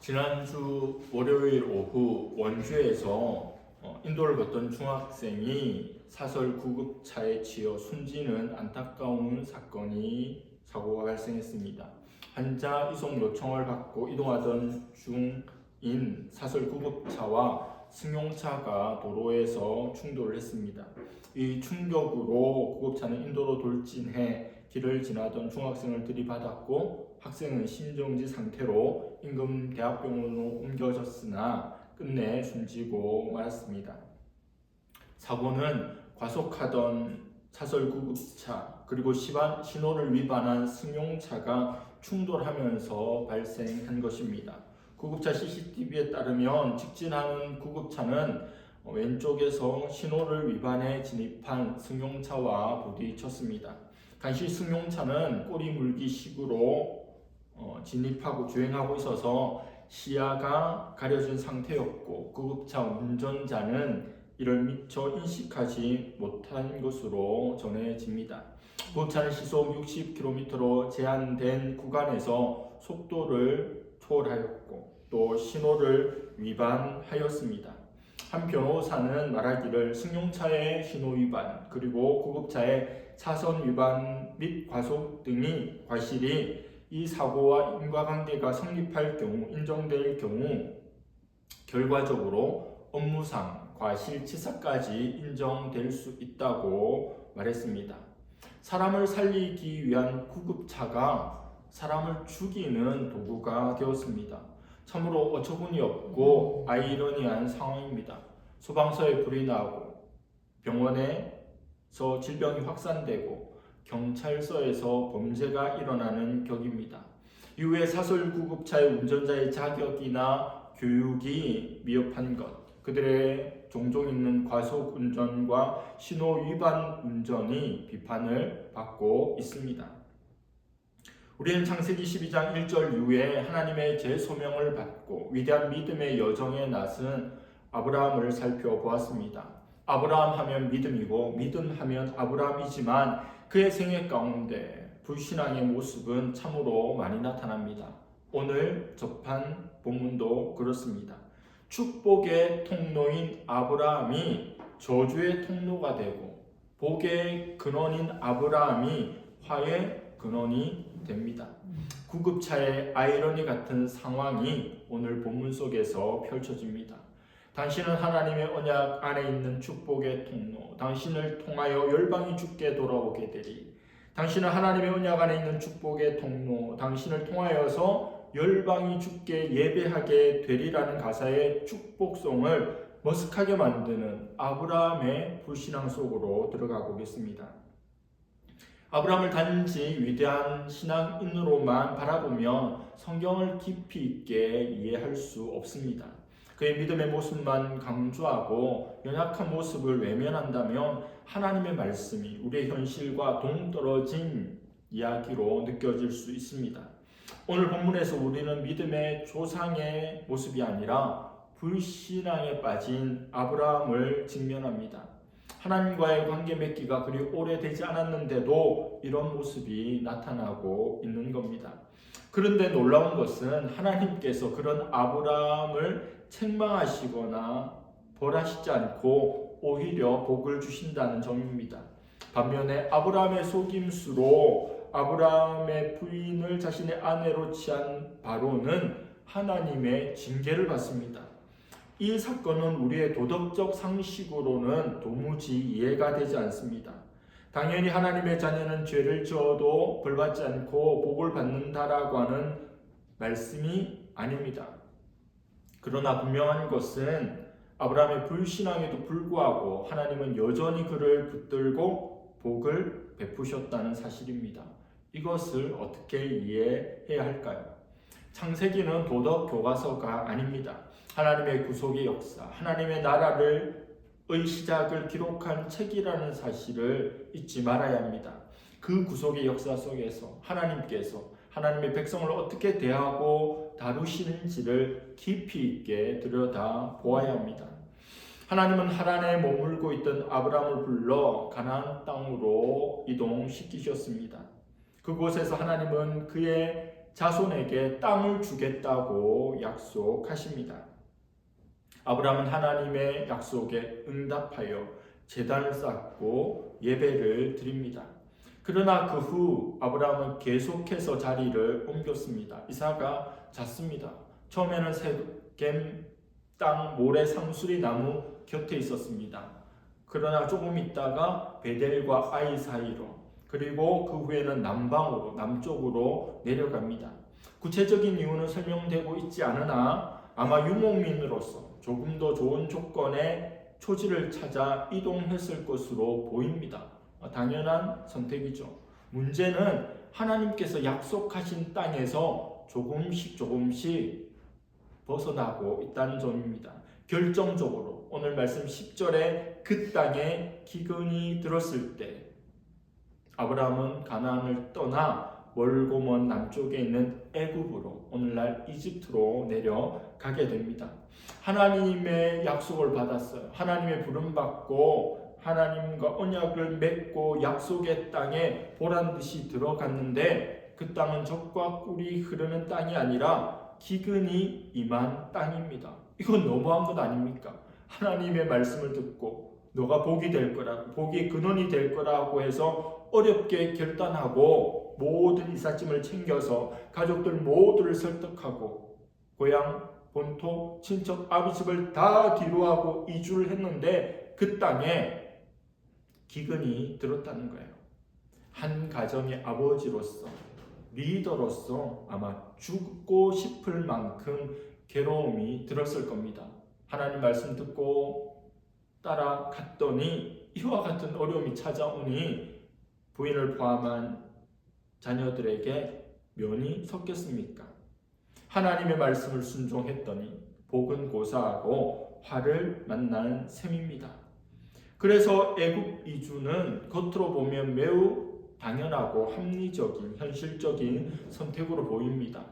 지난주 월요일 오후 원주에서 인도를 걷던 중학생이 사설 구급차에 치여 숨지는 안타까운 사고가 발생했습니다. 환자 이송 요청을 받고 이동하던 중인 사설 구급차와 승용차가 도로에서 충돌을 했습니다. 이 충격으로 구급차는 인도로 돌진해 길을 지나던 중학생을 들이받았고 학생은 심정지 상태로 인근 대학병원으로 옮겨졌으나 끝내 숨지고 말았습니다. 사고는 과속하던 사설 구급차 그리고 신호를 위반한 승용차가 충돌하면서 발생한 것입니다. 구급차 CCTV에 따르면 직진하는 구급차는 왼쪽에서 신호를 위반해 진입한 승용차와 부딪혔습니다. 당시 승용차는 꼬리 물기식으로 진입하고 주행하고 있어서 시야가 가려진 상태였고 구급차 운전자는 이를 미처 인식하지 못한 것으로 전해집니다. 구급차는 시속 60km로 제한된 구간에서 속도를 초월하였고 또 신호를 위반하였습니다. 한 변호사는 말하기를 승용차의 신호 위반 그리고 구급차의 차선 위반 및 과속 등이 과실이 이 사고와 인과관계가 성립할 경우 인정될 경우 결과적으로 업무상 과실치사까지 인정될 수 있다고 말했습니다. 사람을 살리기 위한 구급차가 사람을 죽이는 도구가 되었습니다. 참으로 어처구니 없고 아이러니한 상황입니다. 소방서에 불이 나고 병원에서 질병이 확산되고 경찰서에서 범죄가 일어나는 격입니다. 이후에 사설 구급차의 운전자의 자격이나 교육이 미흡한 것, 그들의 종종 있는 과속 운전과 신호 위반 운전이 비판을 받고 있습니다. 우리는 창세기 12장 1절 이후에 하나님의 재소명을 받고 위대한 믿음의 여정에 나선 아브라함을 살펴보았습니다. 아브라함 하면 믿음이고 믿음 하면 아브라함이지만 그의 생애 가운데 불신앙의 모습은 참으로 많이 나타납니다. 오늘 접한 본문도 그렇습니다. 축복의 통로인 아브라함이 저주의 통로가 되고 복의 근원인 아브라함이 화의 근원이 됩니다. 구급차의 아이러니 같은 상황이 오늘 본문 속에서 펼쳐집니다. 당신은 하나님의 언약 안에 있는 축복의 통로, 당신을 통하여 열방이 주께 돌아오게 되리. 당신은 하나님의 언약 안에 있는 축복의 통로, 당신을 통하여서 열방이 주께 예배하게 되리라는 가사의 축복성을 머쓱하게 만드는 아브라함의 불신앙 속으로 들어가고 있습니다. 아브라함을 단지 위대한 신앙인으로만 바라보면 성경을 깊이 있게 이해할 수 없습니다. 그의 믿음의 모습만 강조하고 연약한 모습을 외면한다면 하나님의 말씀이 우리의 현실과 동떨어진 이야기로 느껴질 수 있습니다. 오늘 본문에서 우리는 믿음의 조상의 모습이 아니라 불신앙에 빠진 아브라함을 직면합니다. 하나님과의 관계 맺기가 그리 오래되지 않았는데도 이런 모습이 나타나고 있는 겁니다. 그런데 놀라운 것은 하나님께서 그런 아브라함을 책망하시거나 벌하시지 않고 오히려 복을 주신다는 점입니다. 반면에 아브라함의 속임수로 아브라함의 부인을 자신의 아내로 취한 바로는 하나님의 징계를 받습니다. 이 사건은 우리의 도덕적 상식으로는 도무지 이해가 되지 않습니다. 당연히 하나님의 자녀는 죄를 지어도 벌받지 않고 복을 받는다라고 하는 말씀이 아닙니다. 그러나 분명한 것은 아브라함의 불신앙에도 불구하고 하나님은 여전히 그를 붙들고 복을 베푸셨다는 사실입니다. 이것을 어떻게 이해해야 할까요? 창세기는 도덕 교과서가 아닙니다. 하나님의 구속의 역사, 하나님의 나라의 시작을 기록한 책이라는 사실을 잊지 말아야 합니다. 그 구속의 역사 속에서 하나님께서 하나님의 백성을 어떻게 대하고 다루시는지를 깊이 있게 들여다 보아야 합니다. 하나님은 하란에 머물고 있던 아브라함을 불러 가나안 땅으로 이동시키셨습니다. 그곳에서 하나님은 그의 자손에게 땅을 주겠다고 약속하십니다. 아브라함은 하나님의 약속에 응답하여 제단을 쌓고 예배를 드립니다. 그러나 그 후 아브라함은 계속해서 자리를 옮겼습니다. 이삭가 잤습니다. 처음에는 세겜 땅 모래 상수리 나무 곁에 있었습니다. 그러나 조금 있다가 베델과 아이 사이로, 그리고 그 후에는 남방으로, 남쪽으로 내려갑니다. 구체적인 이유는 설명되고 있지 않으나 아마 유목민으로서 조금 더 좋은 조건의 초지를 찾아 이동했을 것으로 보입니다. 당연한 선택이죠. 문제는 하나님께서 약속하신 땅에서 조금씩 벗어나고 있다는 점입니다. 결정적으로 오늘 말씀 10절에 그 땅에 기근이 들었을 때 아브라함은 가나안을 떠나 멀고 먼 남쪽에 있는 애굽으로, 오늘날 이집트로 내려가게 됩니다. 하나님의 약속을 받았어요. 하나님의 부름 받고 하나님과 언약을 맺고 약속의 땅에 보란듯이 들어갔는데 그 땅은 젖과 꿀이 흐르는 땅이 아니라 기근이 임한 땅입니다. 이건 너무한 것 아닙니까? 하나님의 말씀을 듣고 너가 복이 될 거라고, 복의 근원이 될 거라고 해서 어렵게 결단하고 모든 이삿짐을 챙겨서 가족들 모두를 설득하고 고향, 본토, 친척, 아비집을 다 뒤로하고 이주를 했는데 그 땅에 기근이 들었다는 거예요. 한 가정의 아버지로서, 리더로서 아마 죽고 싶을 만큼 괴로움이 들었을 겁니다. 하나님 말씀 듣고 따라갔더니 이와 같은 어려움이 찾아오니 부인을 포함한 자녀들에게 면이 섰겠습니까? 하나님의 말씀을 순종했더니 복은 고사하고 화를 만나는 셈입니다. 그래서 애굽 이주는 겉으로 보면 매우 당연하고 합리적인, 현실적인 선택으로 보입니다.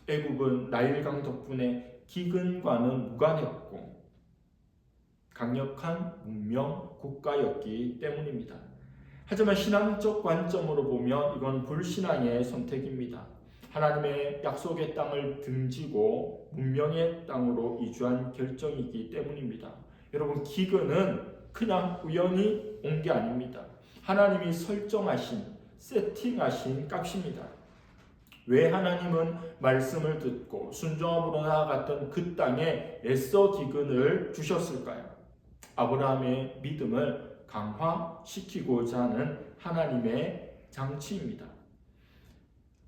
애굽은 나일강 덕분에 기근과는 무관했고 강력한 문명 국가였기 때문입니다. 하지만 신앙적 관점으로 보면 이건 불신앙의 선택입니다. 하나님의 약속의 땅을 등지고 문명의 땅으로 이주한 결정이기 때문입니다. 여러분, 기근은 그냥 우연히 온 게 아닙니다. 하나님이 설정하신, 세팅하신 값입니다. 왜 하나님은 말씀을 듣고 순종함으로 나아갔던 그 땅에 애써 기근을 주셨을까요? 아브라함의 믿음을 강화시키고자 하는 하나님의 장치입니다.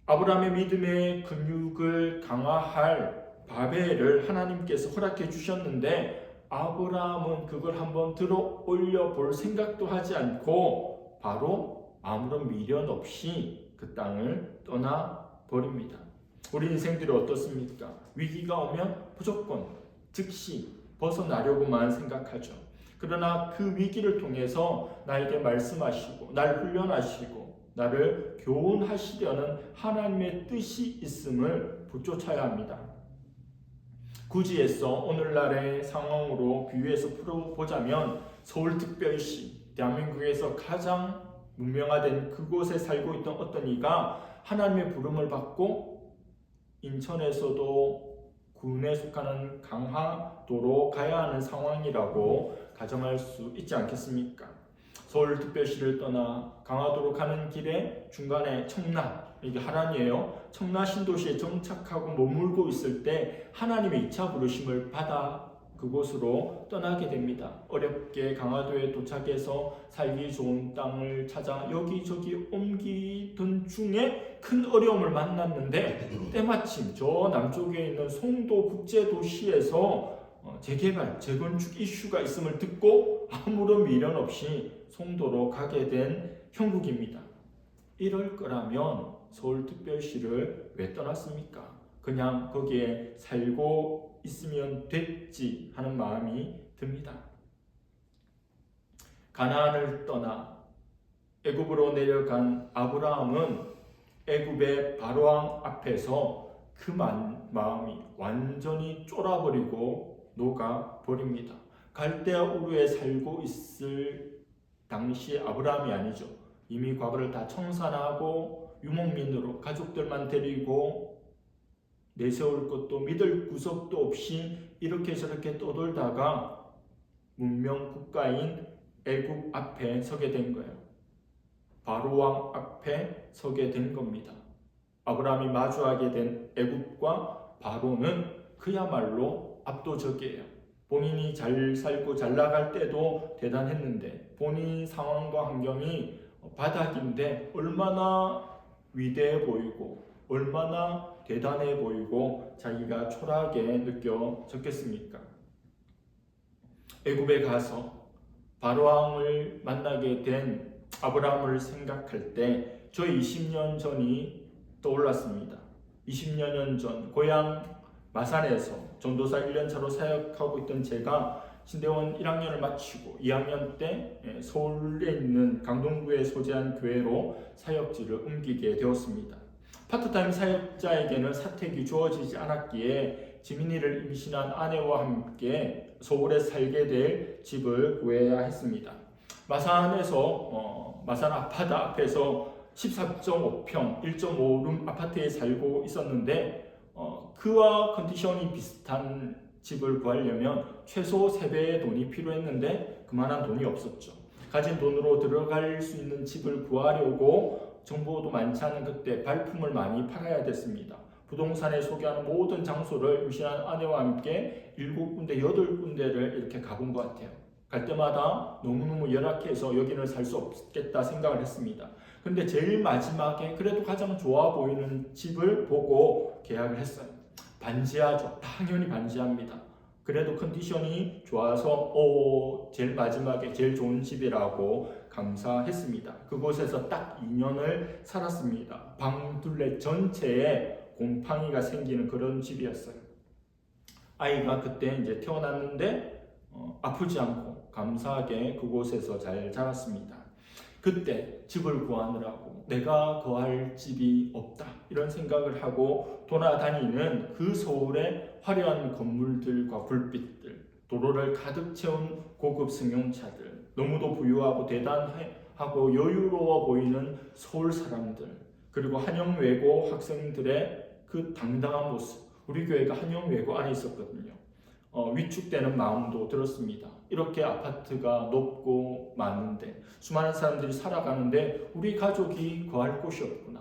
아브라함의 믿음의 근육을 강화할 바벨을 하나님께서 허락해 주셨는데 아브라함은 그걸 한번 들어 올려 볼 생각도 하지 않고 바로 아무런 미련 없이 그 땅을 떠나 버립니다. 우리 인생들이 어떻습니까? 위기가 오면 무조건 즉시 벗어나려고만 생각하죠. 그러나 그 위기를 통해서 나에게 말씀하시고 날 훈련하시고 나를 교훈하시려는 하나님의 뜻이 있음을 붙쫓아야 합니다. 굳이 해서 오늘날의 상황으로 비유해서 풀어보자면 서울특별시, 대한민국에서 가장 문명화된 그곳에 살고 있던 어떤 이가 하나님의 부름을 받고 인천에서도 군에 속하는 강화도로 가야 하는 상황이라고 가정할 수 있지 않겠습니까? 서울특별시를 떠나 강화도로 가는 길에 중간에 청라, 이게 하란이에요. 청라 신도시에 정착하고 머물고 있을 때 하나님의 2차 부르심을 받아 그곳으로 떠나게 됩니다. 어렵게 강화도에 도착해서 살기 좋은 땅을 찾아 여기저기 옮기던 중에 큰 어려움을 만났는데 때마침 저 남쪽에 있는 송도 국제도시에서 재개발, 재건축 이슈가 있음을 듣고 아무런 미련 없이 송도로 가게 된 형국입니다. 이럴 거라면 서울특별시를 왜 떠났습니까? 그냥 거기에 살고 있으면 됐지 하는 마음이 듭니다. 가나안을 떠나 애굽으로 내려간 아브라함은 애굽의 바로왕 앞에서 그 마음이 완전히 쫄아버리고 녹아버립니다. 갈대아 우르에 살고 있을 당시 아브라함이 아니죠. 이미 과거를 다 청산하고 유목민으로 가족들만 데리고 내세울 것도 믿을 구석도 없이 이렇게 저렇게 떠돌다가 문명 국가인 애굽 앞에 서게 된 거예요. 바로 왕 앞에 서게 된 겁니다. 아브라함이 마주하게 된 애굽과 바로는 그야말로 압도적이에요. 본인이 잘 살고 잘 나갈 때도 대단했는데 본인 상황과 환경이 바닥인데 얼마나 위대해 보이고 얼마나 대단해 보이고 자기가 초라하게 느껴졌겠습니까? 애굽에 가서 바로왕을 만나게 된 아브라함을 생각할 때 저 20년 전이 떠올랐습니다. 20년 전 고향 마산에서 전도사 1년차로 사역하고 있던 제가 신대원 1학년을 마치고 2학년 때 서울에 있는 강동구에 소재한 교회로 사역지를 옮기게 되었습니다. 파트타임 사역자에게는 사택이 주어지지 않았기에 지민이를 임신한 아내와 함께 서울에 살게 될 집을 구해야 했습니다. 마산에서 마산 아파트 앞에서 14.5평 1.5룸 아파트에 살고 있었는데 그와 컨디션이 비슷한 집을 구하려면 최소 3배의 돈이 필요했는데 그만한 돈이 없었죠. 가진 돈으로 들어갈 수 있는 집을 구하려고 정보도 많지 않은 그때 발품을 많이 팔아야 됐습니다. 부동산에 소개하는 모든 장소를 임신한 아내와 함께 7군데, 8군데를 이렇게 가본 것 같아요. 갈 때마다 너무너무 열악해서 여기는 살 수 없겠다 생각을 했습니다. 근데 제일 마지막에 그래도 가장 좋아 보이는 집을 보고 계약을 했어요. 반지하죠. 당연히 반지합니다. 그래도 컨디션이 좋아서 제일 마지막에 제일 좋은 집이라고 감사했습니다. 그곳에서 딱 2년을 살았습니다. 방 둘레 전체에 곰팡이가 생기는 그런 집이었어요. 아이가 그때 이제 태어났는데 아프지 않고 감사하게 그곳에서 잘 자랐습니다. 그때 집을 구하느라고 내가 거할 집이 없다 이런 생각을 하고 돌아다니는 그 서울의 화려한 건물들과 불빛들, 도로를 가득 채운 고급 승용차들, 너무도 부유하고 대단하고 여유로워 보이는 서울 사람들, 그리고 한영외고 학생들의 그 당당한 모습. 우리 교회가 한영외고 안에 있었거든요. 위축되는 마음도 들었습니다. 이렇게 아파트가 높고 많은데 수많은 사람들이 살아가는데 우리 가족이 거할 곳이 없구나.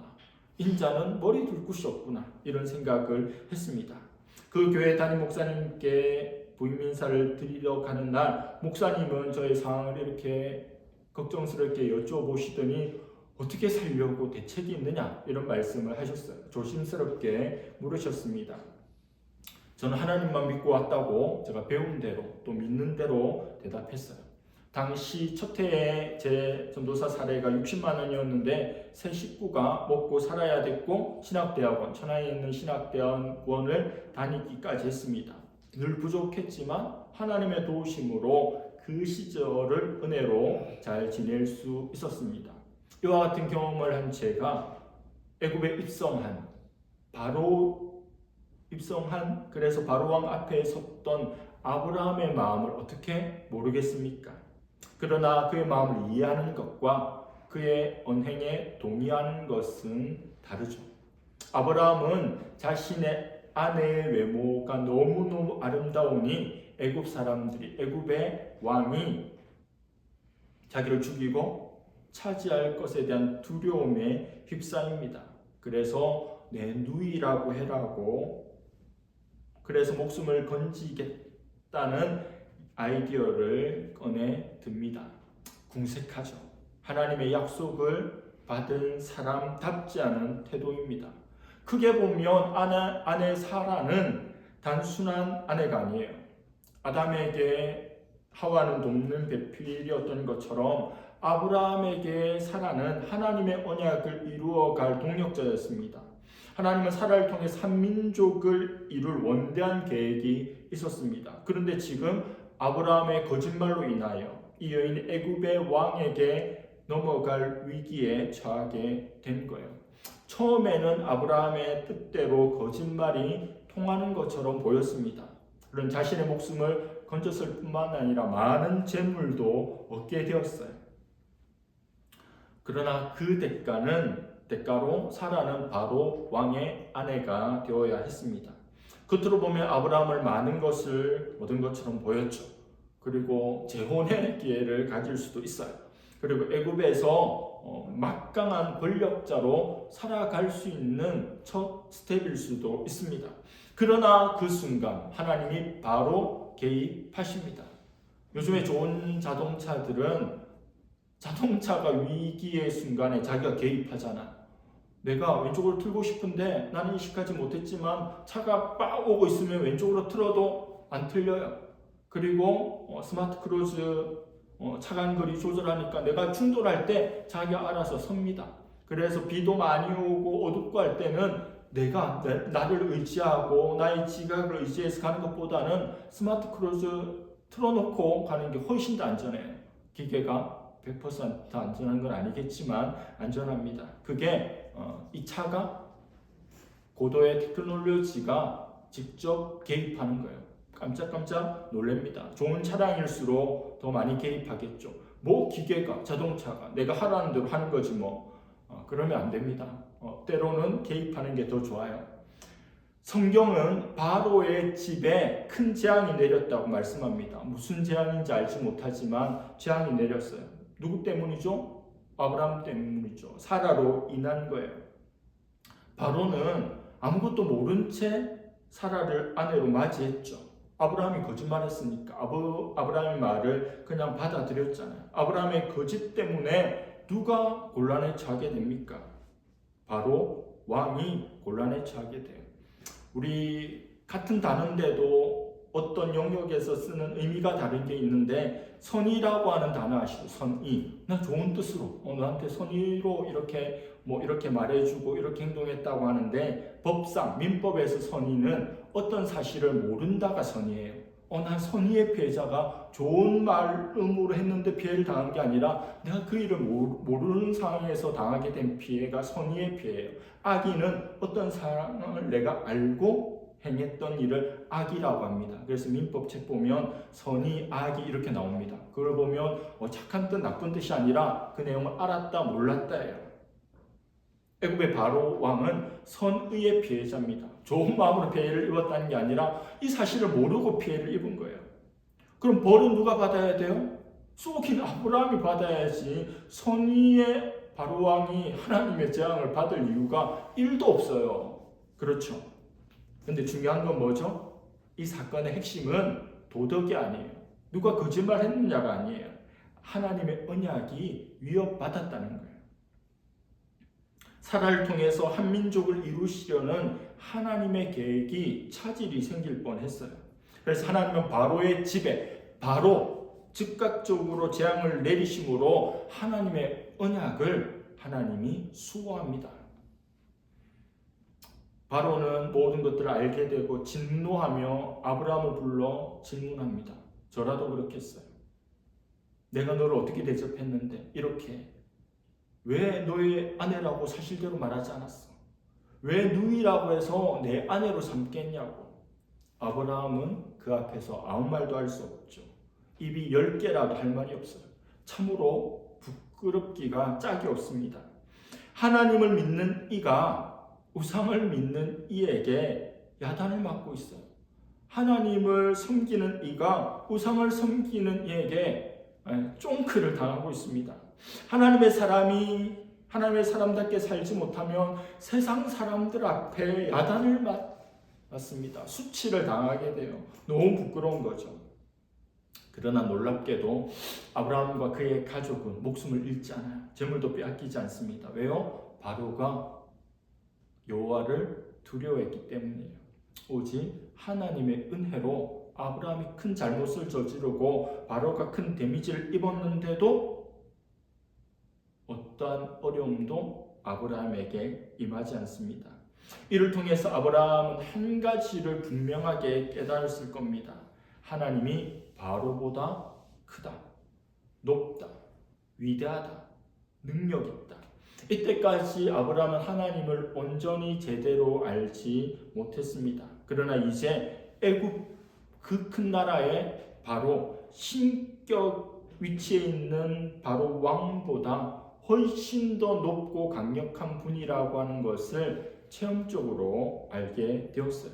인자는 머리 둘 곳이 없구나. 이런 생각을 했습니다. 그 교회 담임 목사님께 부임 인사를 드리러 가는 날 목사님은 저의 상황을 이렇게 걱정스럽게 여쭤보시더니 어떻게 살려고 대책이 있느냐 이런 말씀을 하셨어요. 조심스럽게 물으셨습니다. 저는 하나님만 믿고 왔다고 제가 배운 대로 또 믿는 대로 대답했어요. 당시 첫 해에 제 전도사 사례가 60만 원이었는데 세 식구가 먹고 살아야 됐고 신학대학원, 천안에 있는 신학대학원을 다니기까지 했습니다. 늘 부족했지만 하나님의 도우심으로 그 시절을 은혜로 잘 지낼 수 있었습니다. 이와 같은 경험을 한 제가 애굽에 입성한 그래서 바로왕 앞에 섰던 아브라함의 마음을 어떻게 모르겠습니까? 그러나 그의 마음을 이해하는 것과 그의 언행에 동의하는 것은 다르죠. 아브라함은 자신의 아내의 외모가 너무너무 아름다우니 애굽 사람들이, 애굽의 왕이 자기를 죽이고 차지할 것에 대한 두려움에 휩싸입니다. 그래서 내 누이라고 해라고 그래서 목숨을 건지겠다는 아이디어를 꺼내 듭니다. 궁색하죠. 하나님의 약속을 받은 사람답지 않은 태도입니다. 크게 보면 아내 사라는 단순한 아내가 아니에요. 아담에게 하와는 돕는 배필이었던 것처럼 아브라함에게 사라는 하나님의 언약을 이루어갈 동력자였습니다. 하나님은 사라를 통해 삼민족을 이룰 원대한 계획이 있었습니다. 그런데 지금 아브라함의 거짓말로 인하여 이 여인이 애굽의 왕에게 넘어갈 위기에 처하게 된 거예요. 처음에는 아브라함의 뜻대로 거짓말이 통하는 것처럼 보였습니다. 그런 자신의 목숨을 건졌을 뿐만 아니라 많은 재물도 얻게 되었어요. 그러나 그 대가는 대가로 사라는 바로 왕의 아내가 되어야 했습니다. 겉으로 보면 아브라함을 많은 것을 얻은 것처럼 보였죠. 그리고 재혼의 기회를 가질 수도 있어요. 그리고 애굽에서 막강한 권력자로 살아갈 수 있는 첫 스텝일 수도 있습니다. 그러나 그 순간 하나님이 바로 개입하십니다. 요즘에 좋은 자동차들은 자동차가 위기의 순간에 자기가 개입하잖아. 내가 왼쪽으로 틀고 싶은데 나는 인식하지 못했지만 차가 빡 오고 있으면 왼쪽으로 틀어도 안 틀려요. 그리고 스마트 크루즈 차간거리 조절하니까 내가 충돌할 때 자기가 알아서 섭니다. 그래서 비도 많이 오고 어둡고 할 때는 내가 나를 의지하고 나의 지각을 의지해서 가는 것보다는 스마트 크루즈 틀어놓고 가는 게 훨씬 더 안전해요. 기계가 100% 안전한 건 아니겠지만 안전합니다. 그게 이 차가 고도의 테크놀로지가 직접 개입하는 거예요. 깜짝깜짝 놀랍니다. 좋은 차량일수록 더 많이 개입하겠죠. 뭐 기계가 자동차가 내가 하라는 대로 하는 거지 뭐 그러면 안 됩니다. 때로는 개입하는 게 더 좋아요. 성경은 바로의 집에 큰 재앙이 내렸다고 말씀합니다. 무슨 재앙인지 알지 못하지만 재앙이 내렸어요. 누구 때문이죠? 아브라함 때문이죠. 사라로 인한 거예요. 바로는 아무것도 모른 채 사라를 아내로 맞이했죠. 아브라함이 거짓말했으니까 아브라함의 말을 그냥 받아들였잖아요. 아브라함의 거짓 때문에 누가 곤란에 처하게 됩니까? 바로 왕이 곤란에 처하게 돼요. 우리 같은 단어인데도 어떤 영역에서 쓰는 의미가 다른 게 있는데 선의라고 하는 단어 아시죠? 선의. 난 좋은 뜻으로 너한테 선의로 이렇게 말해주고 이렇게 행동했다고 하는데 법상 민법에서 선의는 어떤 사실을 모른다가 선의예요. 난 선의의 피해자가 좋은 마음으로 했는데 피해를 당한 게 아니라 내가 그 일을 모르는 상황에서 당하게 된 피해가 선의의 피해예요. 악의는 어떤 상황을 내가 알고 행했던 일을 악이라고 합니다. 그래서 민법책 보면 선의, 악이 이렇게 나옵니다. 그걸 보면 착한 뜻, 나쁜 뜻이 아니라 그 내용을 알았다, 몰랐다예요. 애굽의 바로 왕은 선의의 피해자입니다. 좋은 마음으로 피해를 입었다는 게 아니라 이 사실을 모르고 피해를 입은 거예요. 그럼 벌은 누가 받아야 돼요? 쏘긴 아브라함이 받아야지. 선의의 바로 왕이 하나님의 재앙을 받을 이유가 1도 없어요. 그렇죠? 근데 중요한 건 뭐죠? 이 사건의 핵심은 도덕이 아니에요. 누가 거짓말 했느냐가 아니에요. 하나님의 언약이 위협받았다는 거예요. 사라를 통해서 한 민족을 이루시려는 하나님의 계획이 차질이 생길 뻔했어요. 그래서 하나님은 바로의 집에 바로 즉각적으로 재앙을 내리심으로 하나님의 언약을 하나님이 수호합니다. 바로는 모든 것들을 알게 되고 진노하며 아브라함을 불러 질문합니다. 저라도 그렇겠어요. 내가 너를 어떻게 대접했는데 이렇게 왜 너의 아내라고 사실대로 말하지 않았어? 왜 누이라고 해서 내 아내로 삼겠냐고. 아브라함은 그 앞에서 아무 말도 할 수 없죠. 입이 10개라도 할 말이 없어요. 참으로 부끄럽기가 짝이 없습니다. 하나님을 믿는 이가 우상을 믿는 이에게 야단을 맞고 있어요. 하나님을 섬기는 이가 우상을 섬기는 이에게 쫑크를 당하고 있습니다. 하나님의 사람답게 살지 못하면 세상 사람들 앞에 야단을 맞습니다. 수치를 당하게 돼요. 너무 부끄러운 거죠. 그러나 놀랍게도 아브라함과 그의 가족은 목숨을 잃지 않아요. 재물도 빼앗기지 않습니다. 왜요? 바로가 여호와를 두려워했기 때문이에요. 오직 하나님의 은혜로 아브라함이 큰 잘못을 저지르고 바로가 큰 데미지를 입었는데도 어떠한 어려움도 아브라함에게 임하지 않습니다. 이를 통해서 아브라함은 한 가지를 분명하게 깨달았을 겁니다. 하나님이 바로보다 크다, 높다, 위대하다, 능력 있다. 이때까지 아브라함은 하나님을 온전히 제대로 알지 못했습니다. 그러나 이제 애굽 그 큰 나라에 바로 신격 위치에 있는 바로 왕보다 훨씬 더 높고 강력한 분이라고 하는 것을 체험적으로 알게 되었어요.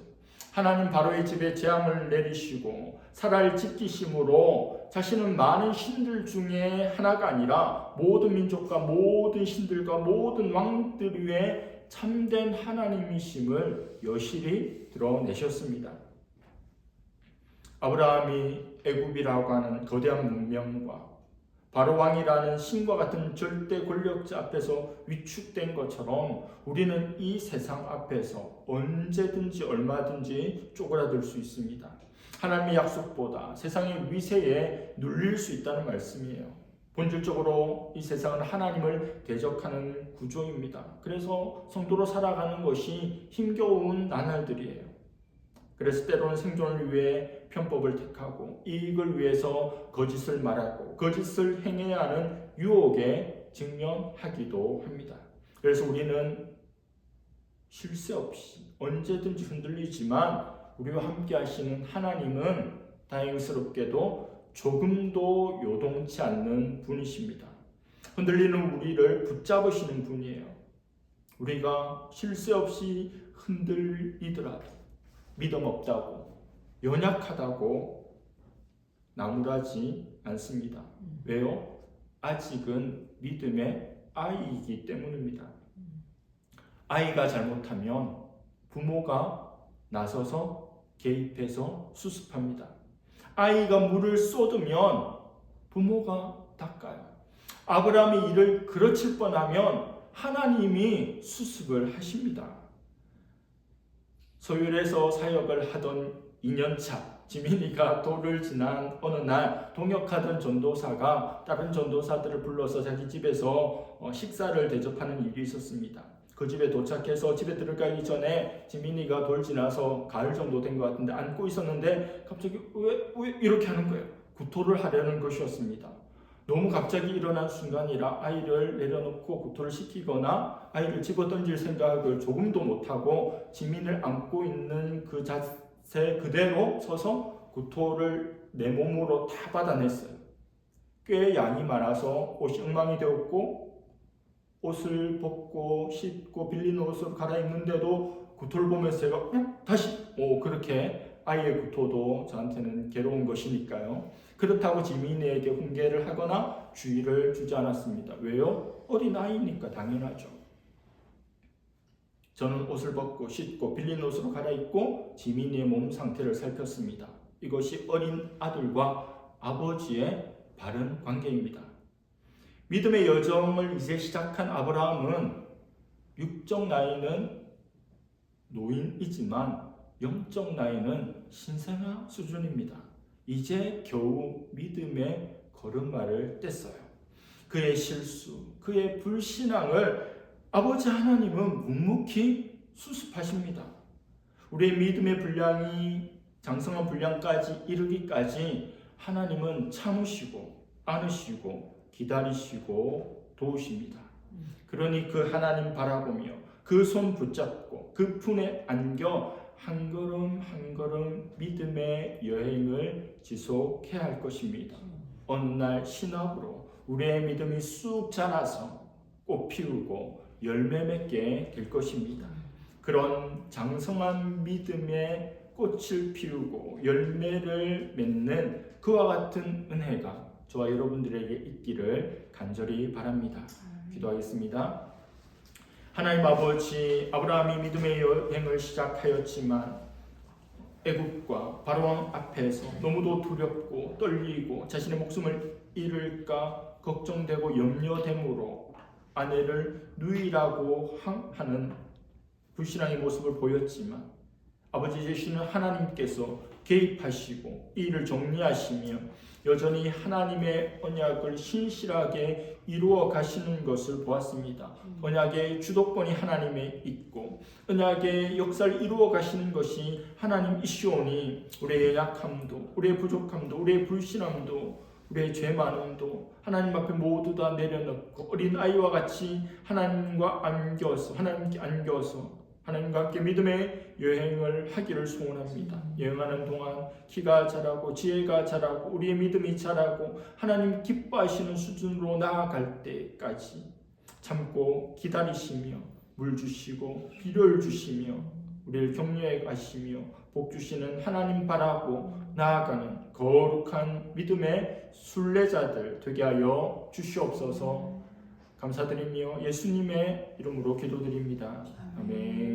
하나님 바로의 집에 재앙을 내리시고 사라를 지키심으로 자신은 많은 신들 중에 하나가 아니라 모든 민족과 모든 신들과 모든 왕들 위에 참된 하나님이심을 여실히 드러내셨습니다. 아브라함이 애굽이라고 하는 거대한 문명과 바로 왕이라는 신과 같은 절대 권력자 앞에서 위축된 것처럼 우리는 이 세상 앞에서 언제든지 얼마든지 쪼그라들 수 있습니다. 하나님의 약속보다 세상의 위세에 눌릴 수 있다는 말씀이에요. 본질적으로 이 세상은 하나님을 대적하는 구조입니다. 그래서 성도로 살아가는 것이 힘겨운 나날들이에요. 그래서 때로는 생존을 위해 편법을 택하고 이익을 위해서 거짓을 말하고 거짓을 행해야 하는 유혹에 직면하기도 합니다. 그래서 우리는 쉴 새 없이 언제든지 흔들리지만 우리와 함께 하시는 하나님은 다행스럽게도 조금도 요동치 않는 분이십니다. 흔들리는 우리를 붙잡으시는 분이에요. 우리가 쉴 새 없이 흔들리더라도 믿음 없다고, 연약하다고 나무라지 않습니다. 왜요? 아직은 믿음의 아이이기 때문입니다. 아이가 잘못하면 부모가 나서서 개입해서 수습합니다. 아이가 물을 쏟으면 부모가 닦아요. 아브라함이 이를 그르칠 뻔하면 하나님이 수습을 하십니다. 소율에서 사역을 하던 2년차 지민이가 도를 지난 어느 날 동역하던 전도사가 다른 전도사들을 불러서 자기 집에서 식사를 대접하는 일이 있었습니다. 그 집에 도착해서 집에 들어가기 전에 지민이가 돌 지나서 가을 정도 된 것 같은데 안고 있었는데 갑자기 왜 이렇게 하는 거예요? 구토를 하려는 것이었습니다. 너무 갑자기 일어난 순간이라 아이를 내려놓고 구토를 시키거나 아이를 집어던질 생각을 조금도 못하고 지민을 안고 있는 그 자세 그대로 서서 구토를 내 몸으로 다 받아냈어요. 꽤 양이 많아서 옷이 엉망이 되었고 옷을 벗고 씻고 빌린 옷을 갈아입는데도 구토를 보면서 제가 다시 그렇게 아이의 구토도 저한테는 괴로운 것이니까요. 그렇다고 지민이에게 훈계를 하거나 주의를 주지 않았습니다. 왜요? 어린아이니까 당연하죠. 저는 옷을 벗고 씻고 빌린 옷으로 갈아입고 지민이의 몸 상태를 살폈습니다. 이것이 어린 아들과 아버지의 바른 관계입니다. 믿음의 여정을 이제 시작한 아브라함은 육적 나이는 노인이지만 영적 나이는 신생아 수준입니다. 이제 겨우 믿음의 걸음마를 뗐어요. 그의 실수, 그의 불신앙을 아버지 하나님은 묵묵히 수습하십니다. 우리의 믿음의 분량이 장성한 분량까지 이르기까지 하나님은 참으시고 안으시고 기다리시고 도우십니다. 그러니 그 하나님 바라보며 그 손 붙잡고 그 품에 안겨 한 걸음 한 걸음 믿음의 여행을 지속해야 할 것입니다. 어느 날 신학으로 우리의 믿음이 쑥 자라서 꽃 피우고 열매 맺게 될 것입니다. 그런 장성한 믿음의 꽃을 피우고 열매를 맺는 그와 같은 은혜가 저와 여러분들에게 있기를 간절히 바랍니다. 기도하겠습니다. 하나님 아버지, 아브라함이 믿음의 여행을 시작하였지만 애굽과 바로왕 앞에서 너무도 두렵고 떨리고 자신의 목숨을 잃을까 걱정되고 염려됨으로 아내를 누이라고 하는 불신앙의 모습을 보였지만 아버지 되시는 하나님께서 개입하시고 이 일을 정리하시며 여전히 하나님의 언약을 신실하게 이루어 가시는 것을 보았습니다. 언약의 주도권이 하나님에 있고 언약의 역사를 이루어 가시는 것이 하나님이시오니 우리의 약함도 우리의 부족함도 우리의 불신함도 우리의 죄 많음도 하나님 앞에 모두 다 내려놓고 어린아이와 같이 하나님과 하나님께 안겨서 하나님과 함께 믿음의 여행을 하기를 소원합니다. 여행하는 동안 키가 자라고 지혜가 자라고 우리의 믿음이 자라고 하나님 기뻐하시는 수준으로 나아갈 때까지 참고 기다리시며 물 주시고 비료를 주시며 우리를 격려해 가시며 복 주시는 하나님 바라고 나아가는 거룩한 믿음의 순례자들 되게 하여 주시옵소서. 감사드리며 예수님의 이름으로 기도드립니다. 아멘.